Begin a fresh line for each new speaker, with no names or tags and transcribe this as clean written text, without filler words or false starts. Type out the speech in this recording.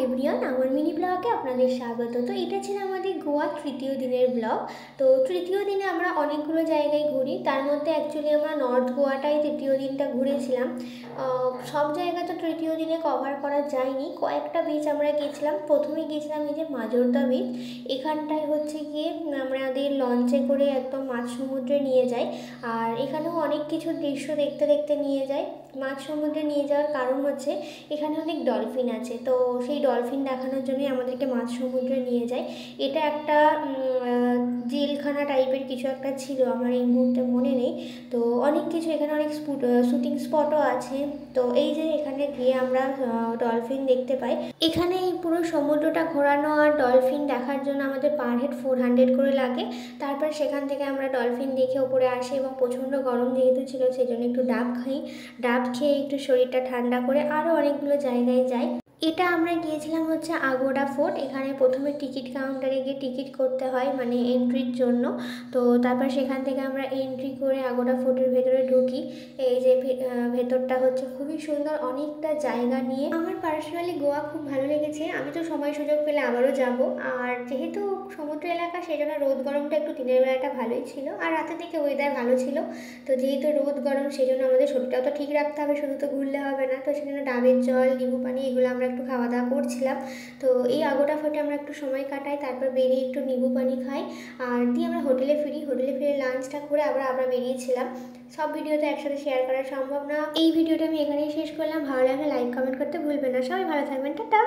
Everyone, আমার mini ব্লগে আপনাদের স্বাগত। তো এটা ছিল আমাদের গোয়া তৃতীয় দিনের ব্লগ। তো তৃতীয় দিনে আমরা অনেকগুলো জায়গায় ঘুরি, তার মধ্যে অ্যাকচুয়ালি আমরা নর্থ গোয়াটাই তৃতীয় দিনটা ঘুরেছিলাম। সব জায়গা তো তৃতীয় দিনে কভার করা যায়নি, কয়েকটা বিচ আমরা গেছিলাম। প্রথমে গেছিলাম এই যে মাজোর্দা বিচ, এখানটায় হচ্ছে গিয়ে আমাদের লঞ্চে করে একদম মাঝ সমুদ্রে নিয়ে যায়, আর এখানেও অনেক কিছু দৃশ্য দেখতে দেখতে নিয়ে যায়। মাঝ সমুদ্রে নিয়ে যাওয়ার কারণ হচ্ছে এখানে অনেক ডলফিন আছে, তো সেই ডলফিন দেখানোর জন্যই আমাদেরকে মাঝ সমুদ্রে নিয়ে যায়। এটা একটা জেলখানা টাইপের কিছু একটা ছিল, আমার এই মুহূর্তে মনে নেই। তো অনেক কিছু এখানে, অনেক শুটিং স্পটও আছে। তো এই যে এখানে গিয়ে আমরা ডলফিন দেখতে পাই। এখানে এই পুরো সমুদ্রটা ঘোরানো আর ডলফিন দেখার জন্য আমাদের পার হেড 400 করে লাগে। তারপর সেখান থেকে আমরা ডলফিন দেখে ওপরে আসি, এবং প্রচণ্ড গরম যেহেতু ছিল সেই জন্য একটু ডাব খাই। ডাব খেয়ে একটু শরীরটা ঠান্ডা করে আরও অনেকগুলো জায়গায় যাই। এটা আমরা গিয়েছিলাম হচ্ছে আগোড়া ফোর্ট। এখানে প্রথমে টিকিট কাউন্টারে গিয়ে টিকিট করতে হয়, মানে এন্ট্রির জন্য। তো তারপর সেখান থেকে আমরা এন্ট্রি করে আগোড়া ফোর্টের ভেতরে ঢুকি। এই যে ভেতরটা হচ্ছে খুবই সুন্দর, অনেকটা জায়গা নিয়ে। আমার পার্সোনালি গোয়া খুব ভালো লেগেছে, আমি তো সময় সুযোগ পেলে আবারও যাব। আর যেহেতু সমুদ্র এলাকা সেই জন্য রোদ গরমটা একটু দিনের বেলাটা ভালোই ছিল, আর রাতের দিকে ওয়েদার ভালো ছিল। তো যেহেতু রোদ গরম সেই জন্য আমাদের শরীরটাও তো ঠিক রাখতে হবে, শুধু তো ঘুরলে হবে না। তো সেখানে ডাবের জল, লেবু পানি এগুলো আমরা একটু খাওয়া দাওয়া করছিলাম। তো এই আগোড়া ফোর্টে আমরা একটু সময় কাটাই, তারপর বেরিয়ে একটু লেবু পানি খাই, আর দিয়ে আমরা হোটেলে ফিরি। হোটেলে ফিরে লাঞ্চটা করে আমরা বেরিয়েছিলাম। সব ভিডিও তো একসাথে শেয়ার করা সম্ভব না। এই ভিডিওটা আমি এখানেই শেষ করলাম। ভালো লাগলে লাইক কমেন্ট করতে ভুলবেন না। সবাই ভালো থাকবেন, টাটা।